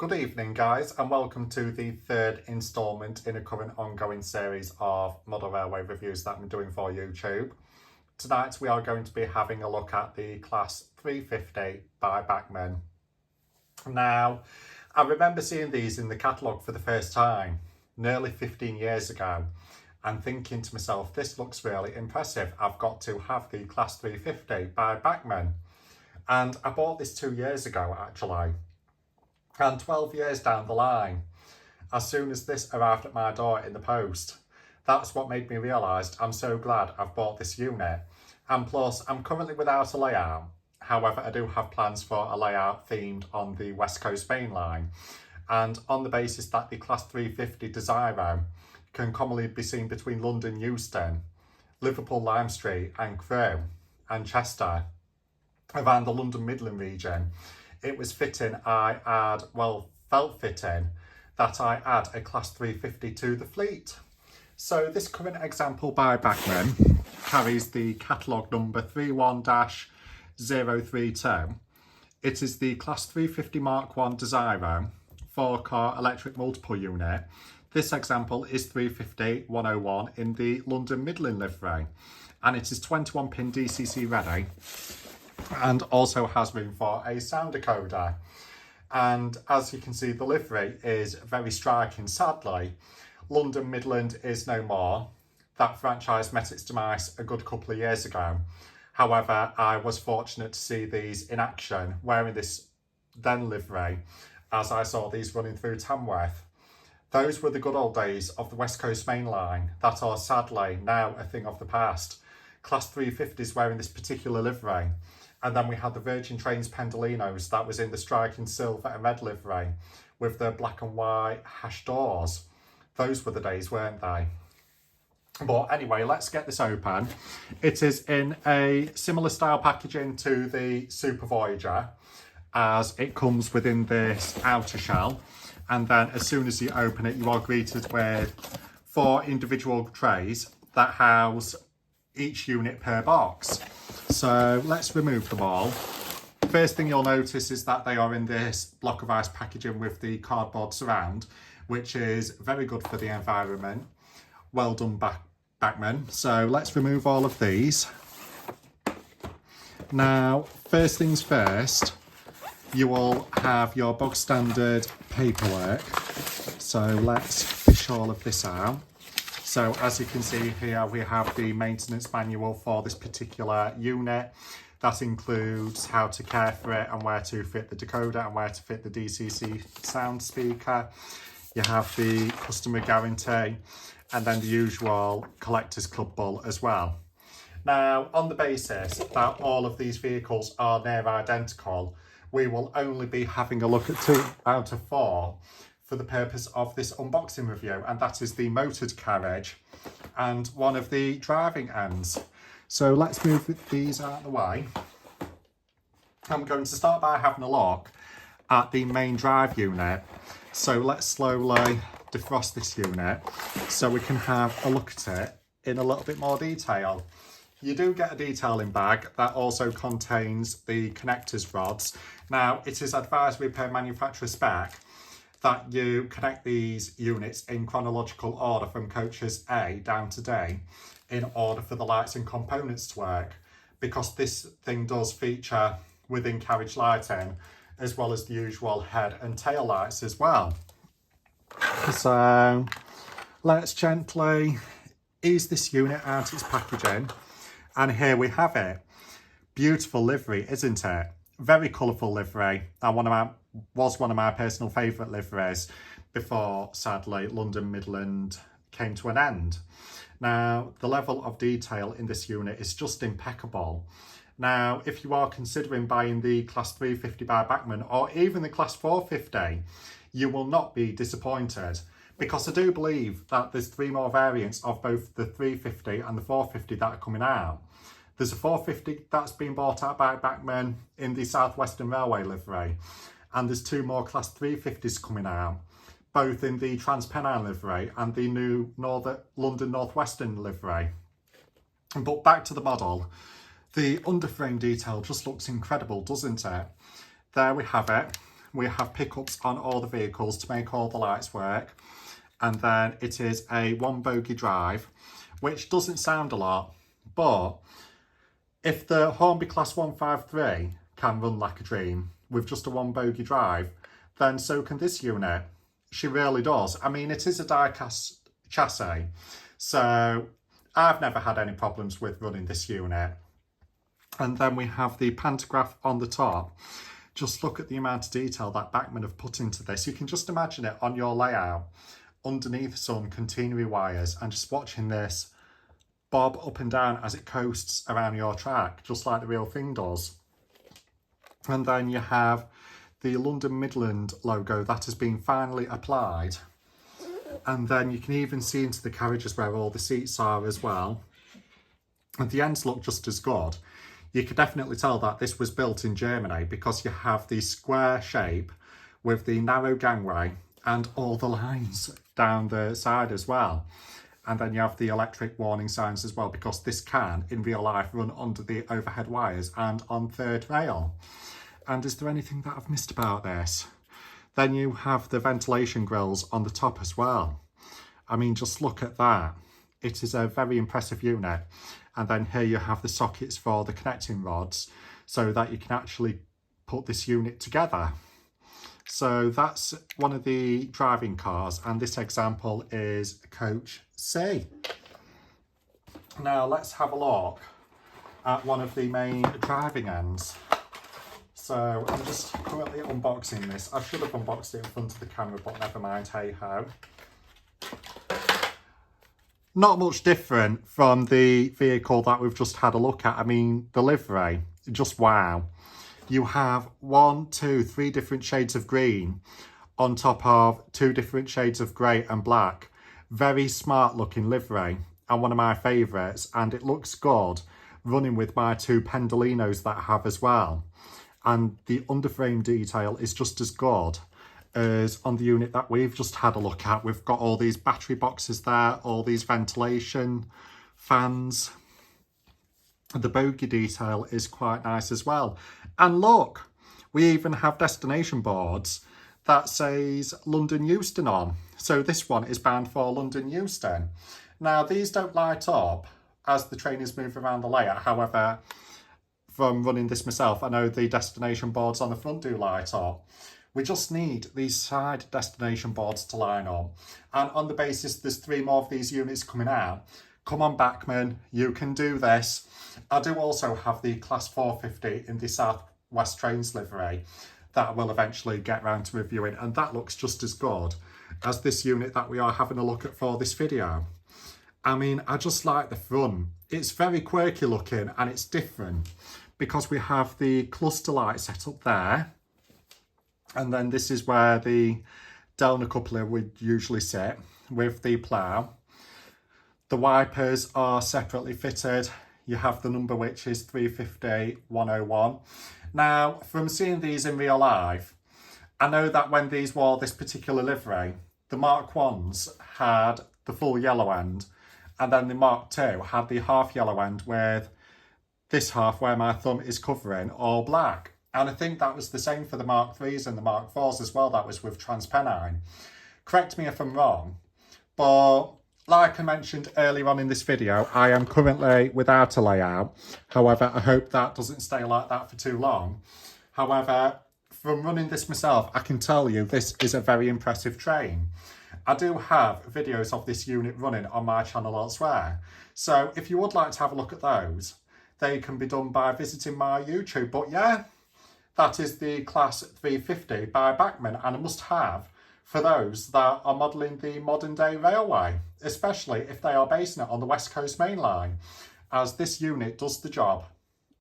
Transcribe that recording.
Good evening guys, and welcome to the third instalment in a current ongoing series of model railway reviews that I'm doing for YouTube. Tonight we are going to be having a look at the Class 350 by Bachmann. Now, I remember seeing these in the catalogue for the first time nearly 15 years ago and thinking to myself, this looks really impressive. I've got to have the Class 350 by Bachmann. And I bought this 2 years ago actually. And 12 years down the line, as soon as this arrived at my door in the post, that's what made me realise I'm so glad I've bought this unit. And plus, I'm currently without a layout. However, I do have plans for a layout themed on the West Coast main line. And on the basis that the Class 350 Desiro can commonly be seen between London Euston, Liverpool Lime Street and Crewe and Chester, around the London Midland region, it was fitting felt fitting that I add a Class 350 to the fleet. So this current example by Bachmann carries the catalogue number 31-032. It is the Class 350 Mark 1 Desiro 4-car electric multiple unit. This example is 350-101 in the London Midland livery, and it is 21 pin DCC ready, and also has room for a sound decoder. And as you can see, the livery is very striking. Sadly, London Midland is no more. That franchise met its demise a good couple of years ago. However, I was fortunate to see these in action wearing this then livery as I saw these running through Tamworth. Those were the good old days of the West Coast main line that are sadly now a thing of the past. Class 350s wearing this particular livery. And then we had the Virgin Trains Pendolinos that was in the striking silver and red livery with the black and white hash doors. Those were the days, weren't they? But anyway, let's get this open. It is in a similar style packaging to the Super Voyager, as it comes within this outer shell. And then as soon as you open it, you are greeted with 4 individual trays that house each unit per box. So let's remove them all. First thing you'll notice is that they are in this block of ice packaging with the cardboard surround, which is very good for the environment. Well done, Bachmann. So let's remove all of these. Now, first things first, you will have your bog standard paperwork. So let's fish all of this out. So as you can see here, we have the maintenance manual for this particular unit. That includes how to care for it and where to fit the decoder and where to fit the DCC sound speaker. You have the customer guarantee and then the usual collector's club bull as well. Now, on the basis that all of these vehicles are near identical, we will only be having a look at 2 out of 4 for the purpose of this unboxing review, and that is the motored carriage and one of the driving ends. So let's move these out of the way. I'm going to start by having a look at the main drive unit. So let's slowly defrost this unit so we can have a look at it in a little bit more detail. You do get a detailing bag that also contains the connectors rods. Now, it is advisory per manufacturer spec that you connect these units in chronological order from coaches A down to D in order for the lights and components to work, because this thing does feature within carriage lighting as well as the usual head and tail lights as well. So let's gently ease this unit out its packaging, and here we have it. Beautiful livery, isn't it? Very colourful livery, and was one of my personal favourite liveries before, sadly, London Midland came to an end. Now, the level of detail in this unit is just impeccable. Now, if you are considering buying the Class 350 by Bachmann or even the Class 450, you will not be disappointed, because I do believe that there's 3 more variants of both the 350 and the 450 that are coming out. There's a 450 that's been bought out by Bachmann in the South Western Railway livery, and there's 2 more Class 350s coming out, both in the Transpennine livery and the new London North Western livery. But back to the model. The underframe detail just looks incredible, doesn't it? There we have it. we have pickups on all the vehicles to make all the lights work. And then it is a 1 bogie drive, which doesn't sound a lot, but if the Hornby Class 153 can run like a dream with just a 1 bogie drive, then so can this unit. She really does. I mean, it is a die-cast chassis, so I've never had any problems with running this unit. And then we have the pantograph on the top. Just look at the amount of detail that Bachmann have put into this. You can just imagine it on your layout underneath some catenary wires and just watching this bob up and down as it coasts around your track, just like the real thing does. And then you have the London Midland logo that has been finally applied. And then you can even see into the carriages where all the seats are as well. And the ends look just as good. You can definitely tell that this was built in Germany because you have the square shape with the narrow gangway and all the lines down the side as well. And then you have the electric warning signs as well, because this can, in real life, run under the overhead wires and on third rail. And is there anything that I've missed about this? Then you have the ventilation grills on the top as well. I mean, just look at that. It is a very impressive unit. And then here you have the sockets for the connecting rods so that you can actually put this unit together. So that's one of the driving cars, and this example is coach C. Now let's have a look at one of the main driving ends. So I'm just currently unboxing this. I should have unboxed it in front of the camera, but never mind, hey ho. Not much different from the vehicle that we've just had a look at. I mean, the livery, just wow. You have 1, 2, 3 different shades of green on top of 2 different shades of grey and black. Very smart looking livery and one of my favourites, and it looks good running with my 2 Pendolinos that I have as well. And the underframe detail is just as good as on the unit that we've just had a look at. We've got all these battery boxes there, all these ventilation fans. The bogie detail is quite nice as well. And look, we even have destination boards that says London Euston on. So this one is bound for London Euston. Now these don't light up as the trainers move around the layout. However, from running this myself, I know the destination boards on the front do light up. We just need these side destination boards to line up. And on the basis there's 3 more of these units coming out. Come on, Bachmann, you can do this. I do also have the Class 450 in the South West Trains livery that I will eventually get round to reviewing, and that looks just as good as this unit that we are having a look at for this video. I mean, I just like the front. It's very quirky looking and it's different because we have the cluster light set up there, and then this is where the Delna coupler would usually sit with the plough. The wipers are separately fitted. You have the number, which is 350-101. Now, from seeing these in real life, I know that when these wore this particular livery, the Mark 1s had the full yellow end, and then the Mark 2 had the half yellow end with this half where my thumb is covering all black. And I think that was the same for the Mark 3s and the Mark 4s as well. That was with transpennine. Correct me if I'm wrong, but like I mentioned earlier on in this video, I am currently without a layout. However, I hope that doesn't stay like that for too long. However, from running this myself, I can tell you this is a very impressive train. I do have videos of this unit running on my channel elsewhere. So if you would like to have a look at those, they can be done by visiting my YouTube. But yeah, that is the Class 350 by Bachmann, and a must-have for those that are modelling the modern day railway, especially if they are basing it on the West Coast Main Line, as this unit does the job.